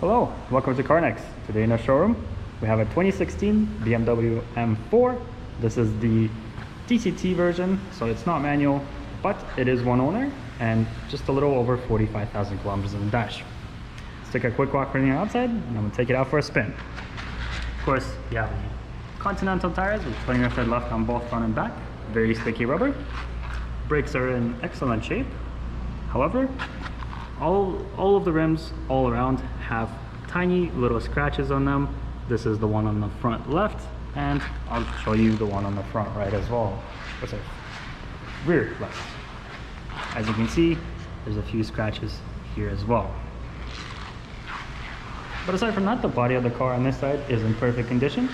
Hello, welcome to Carnex. Today in our showroom, we have a 2016 BMW M4. This is the TCT version, so it's not manual, but it is one owner and just a little over 45,000 kilometers on the dash. Let's take a quick walk from the outside and I'm gonna take it out for a spin. Of course, you have the Continental tires with 20 tread left on both front and back, very sticky rubber. Brakes are in excellent shape. However, all of the rims all around have tiny little scratches on them. This is the one on the front left, and I'll show you the one on the front right as well. What's it? Rear left. As you can see, there's a few scratches here as well. But aside from that, the body of the car on this side is in perfect condition.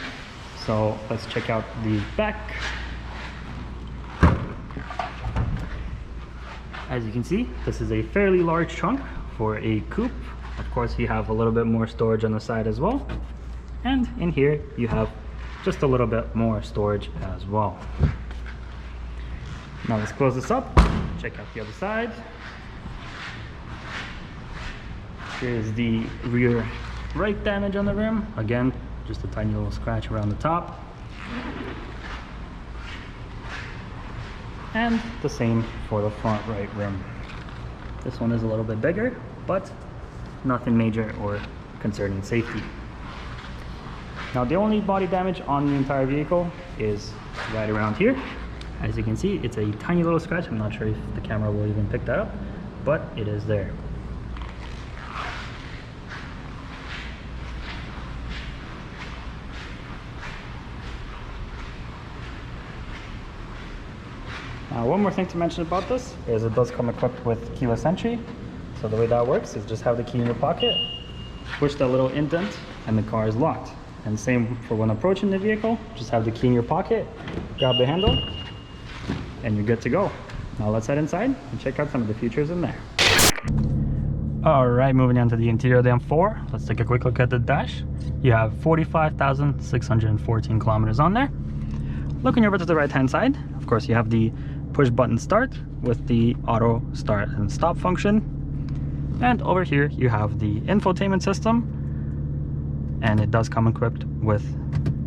So let's check out the back. As you can see, this is a fairly large trunk for a coupe. Of course, you have a little bit more storage on the side as well. And in here, you have just a little bit more storage as well. Now let's close this up, check out the other side. Here's the rear right damage on the rim. Again, just a tiny little scratch around the top. And the same for the front right rim. This one is a little bit bigger, but nothing major or concerning safety. Now the only body damage on the entire vehicle is right around here. As you can see, it's a tiny little scratch. I'm not sure if the camera will even pick that up, but it is there. Now, one more thing to mention about this is it does come equipped with keyless entry. So the way that works is just have the key in your pocket, push that little indent, and the car is locked. And same for when approaching the vehicle, just have the key in your pocket, grab the handle, and you're good to go. Now let's head inside and check out some of the features in there. All right, moving on to the interior of the M4, let's take a quick look at the dash. You have 45,614 kilometers on there. Looking over to the right-hand side, of course, you have the push button start with the auto start and stop function. And over here you have the infotainment system, and it does come equipped with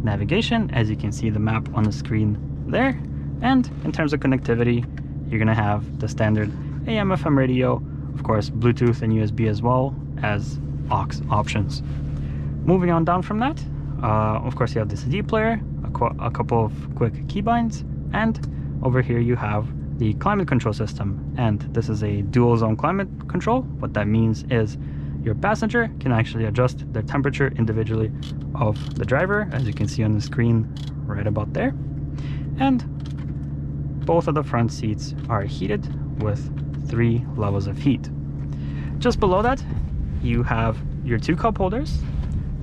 navigation, as you can see the map on the screen there. And in terms of connectivity, you're gonna have the standard AM FM radio, of course Bluetooth and USB, as well as aux options. Moving on down from that, of course you have the CD player, a couple of quick keybinds, and over here you have the climate control system, and this is a dual zone climate control. What that means is your passenger can actually adjust their temperature individually of the driver, as you can see on the screen right about there. And both of the front seats are heated with 3 levels of heat. Just below that you have your 2 cup holders,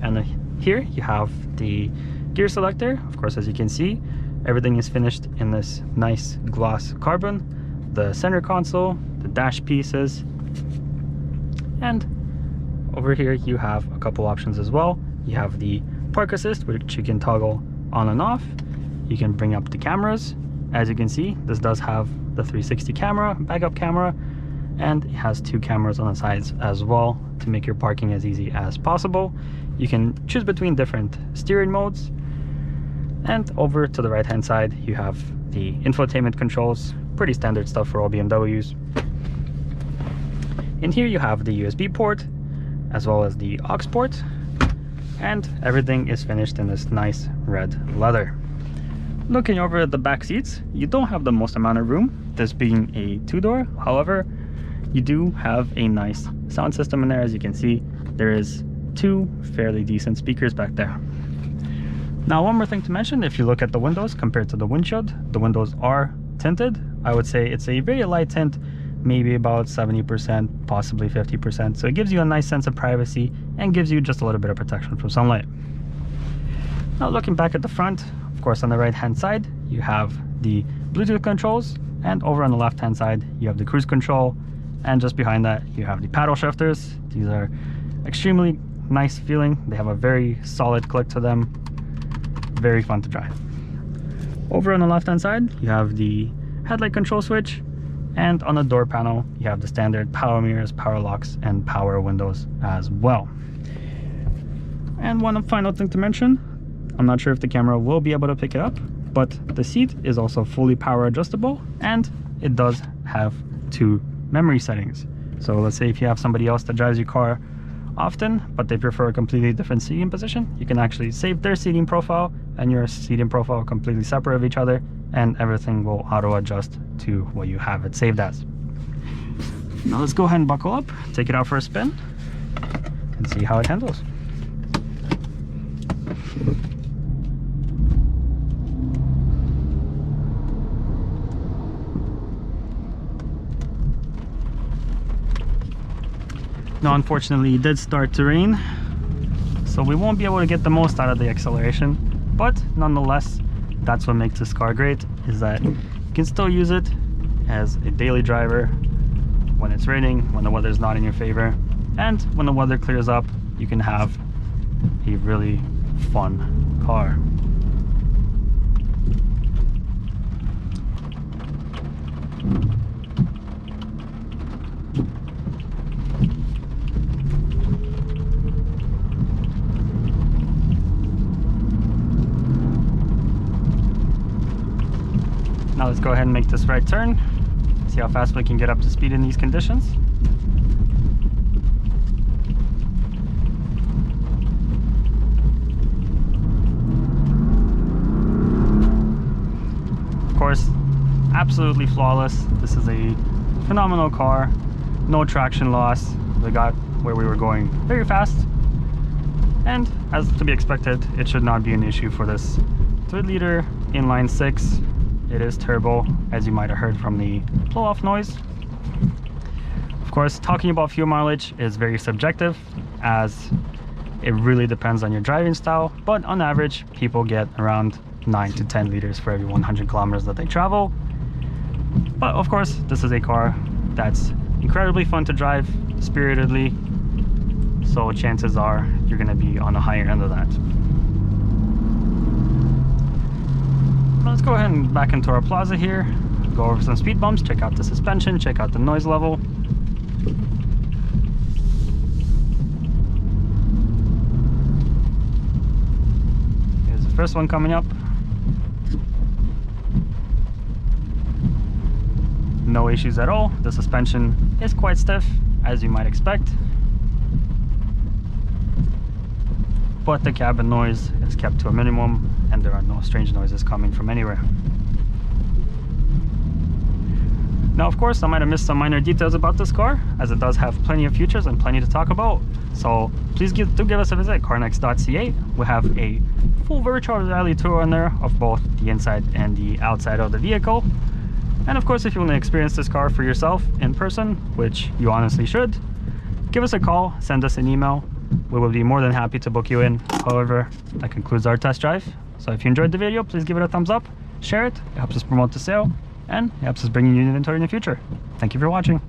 and here you have the gear selector. Of course, as you can see, everything is finished in this nice gloss carbon. The center console, the dash pieces, and over here you have a couple options as well. You have the park assist, which you can toggle on and off. You can bring up the cameras. As you can see, this does have the 360 camera, backup camera, and it has 2 cameras on the sides as well to make your parking as easy as possible. You can choose between different steering modes. And over to the right hand side you have the infotainment controls, pretty standard stuff for all BMWs. In here you have the USB port as well as the aux port, and everything is finished in this nice red leather. Looking over at the back seats, you don't have the most amount of room, this being a 2-door. However, you do have a nice sound system in there. As you can see, there is 2 fairly decent speakers back there. Now, one more thing to mention, if you look at the windows compared to the windshield, the windows are tinted. I would say it's a very light tint, maybe about 70%, possibly 50%. So it gives you a nice sense of privacy and gives you just a little bit of protection from sunlight. Now, looking back at the front, of course, on the right-hand side, you have the Bluetooth controls, and over on the left-hand side, you have the cruise control, and just behind that, you have the paddle shifters. These are extremely nice feeling. They have a very solid click to them. Very fun to drive. Over on the left hand side you have the headlight control switch, and on the door panel you have the standard power mirrors, power locks, and power windows as well. And one final thing to mention, I'm not sure if the camera will be able to pick it up, but the seat is also fully power adjustable, and it does have 2 memory settings. So let's say if you have somebody else that drives your car often, but they prefer a completely different seating position, you can actually save their seating profile and your seating profile completely separate of each other, and everything will auto adjust to what you have it saved as. Now let's go ahead and buckle up, take it out for a spin, and see how it handles. Now unfortunately it did start to rain, so we won't be able to get the most out of the acceleration, but nonetheless, that's what makes this car great, is that you can still use it as a daily driver when it's raining, when the weather's not in your favor, and when the weather clears up, you can have a really fun car. Now let's go ahead and make this right turn, see how fast we can get up to speed in these conditions. Of course, absolutely flawless. This is a phenomenal car, no traction loss. We got where we were going very fast, and as to be expected, it should not be an issue for this 3-liter inline 6. It is turbo, as you might have heard from the blow-off noise. Of course, talking about fuel mileage is very subjective, as it really depends on your driving style, but on average, people get around 9 to 10 liters for every 100 kilometers that they travel. But of course, this is a car that's incredibly fun to drive, spiritedly, so chances are you're going to be on the higher end of that. Let's go ahead and back into our plaza here, go over some speed bumps, check out the suspension, check out the noise level. Here's the first one coming up. No issues at all. The suspension is quite stiff, as you might expect, but the cabin noise is kept to a minimum and there are no strange noises coming from anywhere. Now of course I might have missed some minor details about this car, as it does have plenty of features and plenty to talk about, so please do give us a visit at Carnex.ca. We have a full virtual reality tour on there of both the inside and the outside of the vehicle. And of course, if you want to experience this car for yourself in person, which you honestly should, give us a call, send us an email. We will be more than happy to book you in. However, that concludes our test drive. So if you enjoyed the video, please give it a thumbs up, share it. It helps us promote the sale, and it helps us bring you new inventory in the future. Thank you for watching.